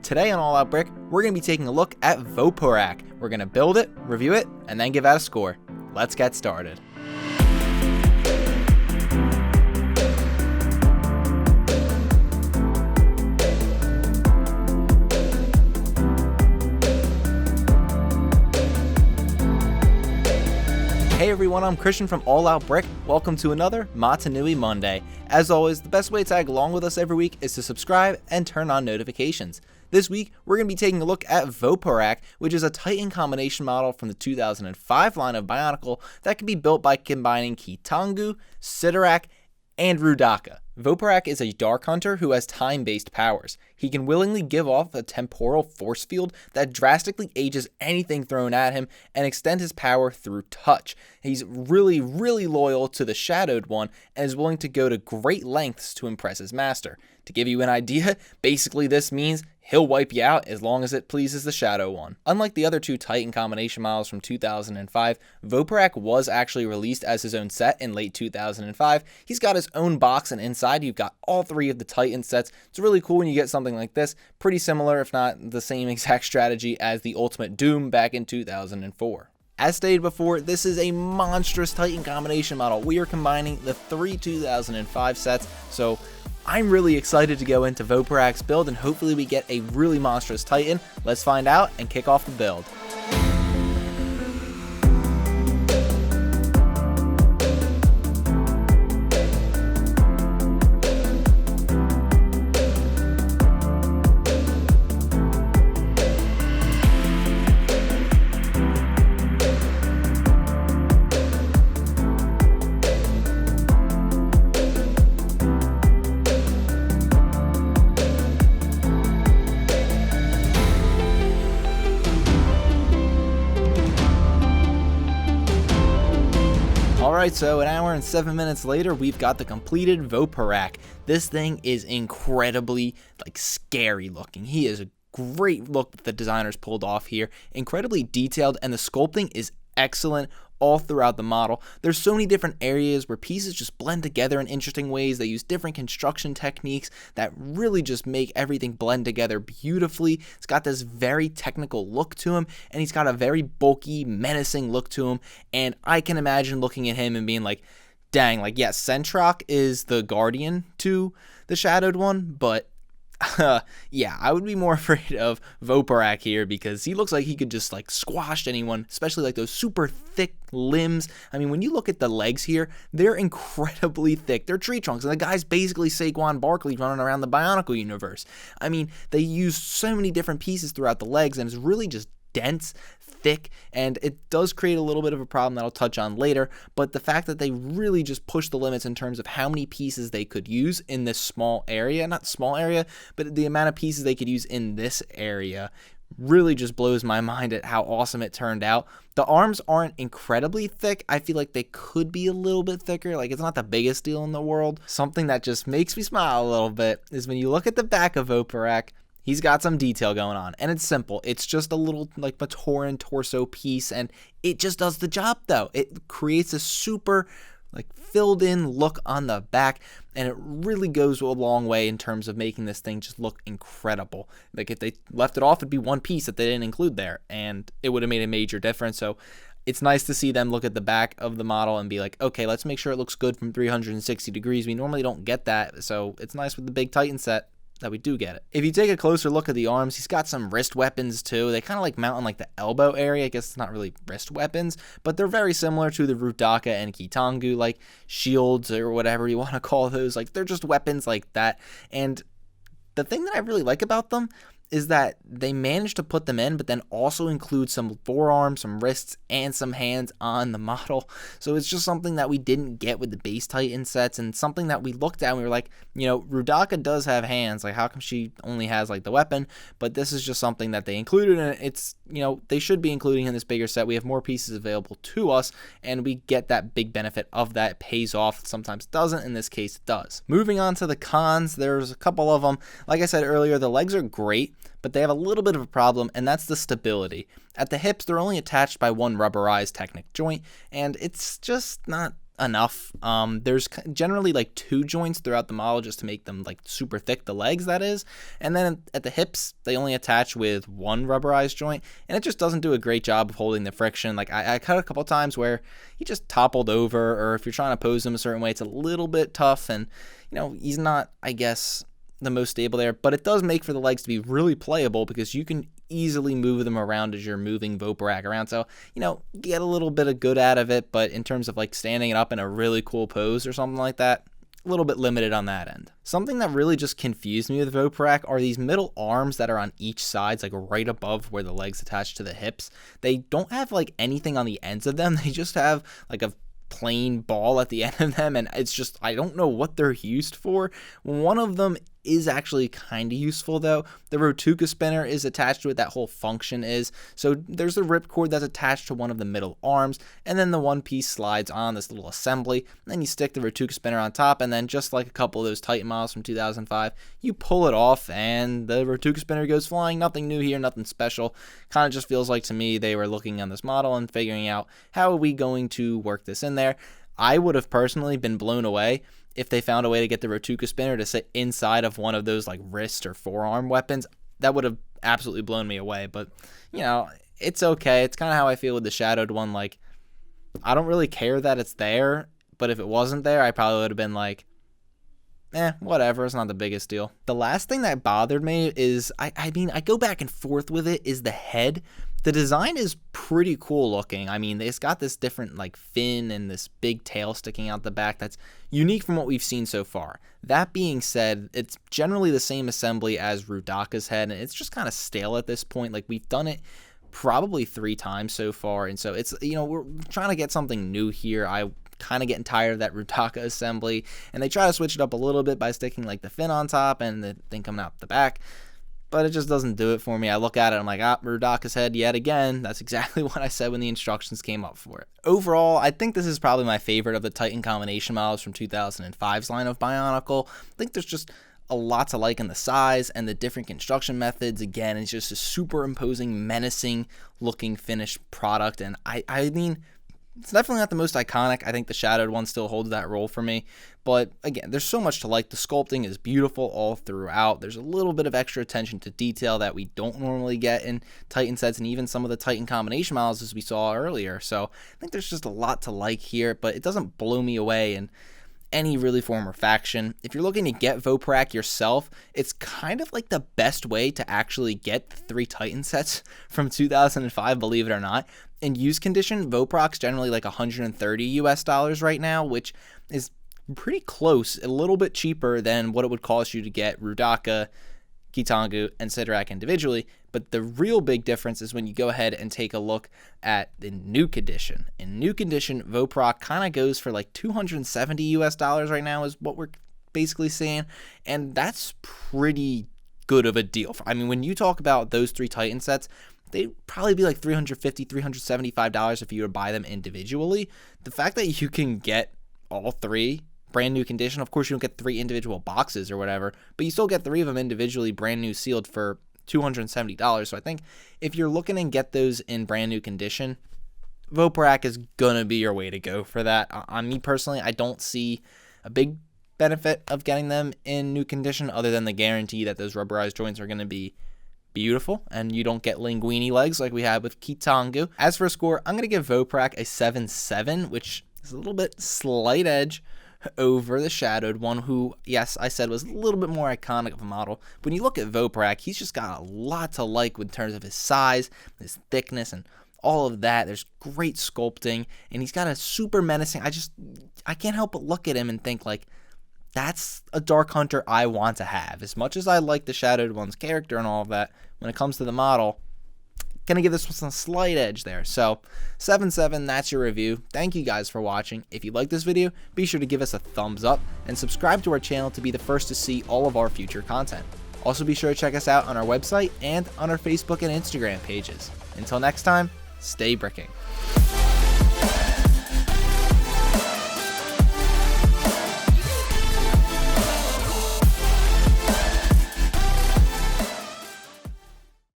Today on All Out Brick, we're going to be taking a look at Voporak. We're going to build it, review it, and then give out a score. Let's get started. Hey everyone, I'm Christian from All Out Brick. Welcome to another Matanui Monday. As always, the best way to tag along with us every week is to subscribe and turn on notifications. This week, we're going to be taking a look at Voporak, which is a Titan combination model from the 2005 line of Bionicle that can be built by combining Kitangu, Sidorak, and Rudaka. Voporak is a Dark Hunter who has time-based powers. He can willingly give off a temporal force field that drastically ages anything thrown at him and extend his power through touch. He's really loyal to the Shadowed One and is willing to go to great lengths to impress his master. To give you an idea, basically this means he'll wipe you out as long as it pleases the Shadow One. Unlike the other two Titan combination models from 2005, Voporak was actually released as his own set in late 2005. He's got his own box, and inside you've got all three of the Titan sets. It's really cool when you get something like this. Pretty similar, if not the same exact strategy as the Ultimate Doom back in 2004. As stated before, this is a monstrous Titan combination model. We are combining the three 2005 sets, so I'm really excited to go into Voporak's build, and hopefully we get a really monstrous Titan. Let's find out and kick off the build. Alright, so an hour and 7 minutes later, we've got the completed Voporak. This thing is incredibly, scary looking. He is a great look that the designers pulled off here. Incredibly detailed, and the sculpting is excellent all throughout the model. There's so many different areas where pieces just blend together in interesting ways. They use different construction techniques that really just make everything blend together beautifully. It's got this very technical look to him, and he's got a very bulky, menacing look to him, and I can imagine looking at him and being like, dang, yes, Centrock is the guardian to the Shadowed One, but yeah, I would be more afraid of Voporak here because he looks like he could just squash anyone, especially those super thick limbs. I mean, when you look at the legs here, they're incredibly thick. They're tree trunks, and the guy's basically Saquon Barkley running around the Bionicle universe. I mean, they use so many different pieces throughout the legs, and it's really just dense, thick, and it does create a little bit of a problem that I'll touch on later, but the fact that they really just push the limits in terms of how many pieces they could use in this small area, not small area, but the amount of pieces they could use in this area really just blows my mind at how awesome it turned out. The arms aren't incredibly thick. I feel like they could be a little bit thicker. It's not the biggest deal in the world. Something that just makes me smile a little bit is when you look at the back of Voporak. He's got some detail going on, and it's simple. It's just a little Matoran torso piece, and it just does the job though. It creates a super filled in look on the back, and it really goes a long way in terms of making this thing just look incredible. If they left it off, it'd be one piece that they didn't include there, and it would have made a major difference. So it's nice to see them look at the back of the model and be like, okay, let's make sure it looks good from 360 degrees. We normally don't get that, so it's nice with the big Titan set that we do get it. If you take a closer look at the arms, he's got some wrist weapons too. They kind of mount in the elbow area. I guess it's not really wrist weapons, but they're very similar to the Rudaka and Kitangu, shields or whatever you want to call those. They're just weapons like that. And the thing that I really like about them is that they managed to put them in, but then also include some forearms, some wrists, and some hands on the model. So it's just something that we didn't get with the base Titan sets, and something that we looked at and we were like, Rudaka does have hands. How come she only has the weapon? But this is just something that they included, and it's, they should be including in this bigger set. We have more pieces available to us, and we get that big benefit of that. It pays off. Sometimes it doesn't. In this case, it does. Moving on to the cons, there's a couple of them. Like I said earlier, the legs are great, but they have a little bit of a problem, and that's the stability. At the hips, they're only attached by one rubberized Technic joint, and it's just not enough. There's generally like 2 joints throughout the model just to make them like super thick, the legs that is, and then at the hips they only attach with 1 rubberized joint, and it just doesn't do a great job of holding the friction. Like I cut a couple times where he just toppled over, or if you're trying to pose him a certain way, it's a little bit tough, and he's not, I guess, the most stable there, but it does make for the legs to be really playable because you can easily move them around as you're moving Voporak around. So, get a little bit of good out of it, but in terms of like standing it up in a really cool pose or something like that, a little bit limited on that end. Something that really just confused me with Voporak are these middle arms that are on each side, like right above where the legs attach to the hips. They don't have like anything on the ends of them. They just have like a plain ball at the end of them, and it's just, I don't know what they're used for. One of them is actually kind of useful though. The Rotuka spinner is attached to it, that whole function is. So there's a ripcord that's attached to one of the middle arms, and then the one piece slides on this little assembly. Then you stick the Rotuka spinner on top, and then just like a couple of those Titan models from 2005, you pull it off and the Rotuka spinner goes flying. Nothing new here, nothing special. Kind of just feels like to me they were looking on this model and figuring out, how are we going to work this in there? I would have personally been blown away if they found a way to get the Rotuka spinner to sit inside of one of those like wrist or forearm weapons. That would have absolutely blown me away, but it's okay. It's kind of how I feel with the shadowed one. Like, I don't really care that it's there, but if it wasn't there, I probably would have been like, whatever, it's not the biggest deal. The last thing that bothered me is, I mean, I go back and forth with it, is the head. The design is pretty cool looking. I mean, it's got this different like fin and this big tail sticking out the back that's unique from what we've seen so far. That being said, it's generally the same assembly as Rudaka's head, and it's just kind of stale at this point. Like, we've done it probably 3 times so far, and so it's, we're trying to get something new here. I kind of getting tired of that Rudaka assembly, and they try to switch it up a little bit by sticking like the fin on top and the thing coming out the back, but it just doesn't do it for me. I look at it, I'm like, Rudaka's head yet again. That's exactly what I said when the instructions came up for it. Overall, I think this is probably my favorite of the Titan combination models from 2005's line of Bionicle. I think there's just a lot to like in the size and the different construction methods. Again, it's just a super imposing, menacing looking finished product, and I mean, it's definitely not the most iconic. I think the shadowed one still holds that role for me. But again, there's so much to like. The sculpting is beautiful all throughout. There's a little bit of extra attention to detail that we don't normally get in Titan sets, and even some of the Titan combination models as we saw earlier. So I think there's just a lot to like here, but it doesn't blow me away in any really form or faction. If you're looking to get Voporak yourself, it's kind of like the best way to actually get the 3 Titan sets from 2005, believe it or not. In used condition, Voporak's generally like $130 right now, which is pretty close, a little bit cheaper than what it would cost you to get Rudaka, Kitangu, and Sidorak individually. But the real big difference is when you go ahead and take a look at the new condition. In new condition, Voporak kind of goes for like $270 right now is what we're basically seeing, and that's pretty good of a deal. I mean, when you talk about those 3 Titan sets, they'd probably be like $350, $375 if you were to buy them individually. The fact that you can get all 3 brand new condition, of course you don't get 3 individual boxes or whatever, but you still get 3 of them individually brand new sealed for $270. So I think if you're looking to get those in brand new condition, Voporak is gonna be your way to go for that. On me personally, I don't see a big benefit of getting them in new condition other than the guarantee that those rubberized joints are gonna be beautiful and you don't get linguini legs like we had with Kitangu. As for a score, I'm gonna give Voporak a 7-7, which is a little bit slight edge over the shadowed one, who, yes, I said was a little bit more iconic of a model. But when you look at Voporak, he's just got a lot to like in terms of his size, his thickness, and all of that. There's great sculpting, and he's got a super menacing, I can't help but look at him and think, like, that's a Dark Hunter I want to have. As much as I like the shadowed one's character and all of that, when it comes to the model, gonna give this one a slight edge there. So 7-7, that's your review. Thank you guys for watching. If you like this video, be sure to give us a thumbs up and subscribe to our channel to be the first to see all of our future content. Also be sure to check us out on our website and on our Facebook and Instagram pages. Until next time, stay bricking.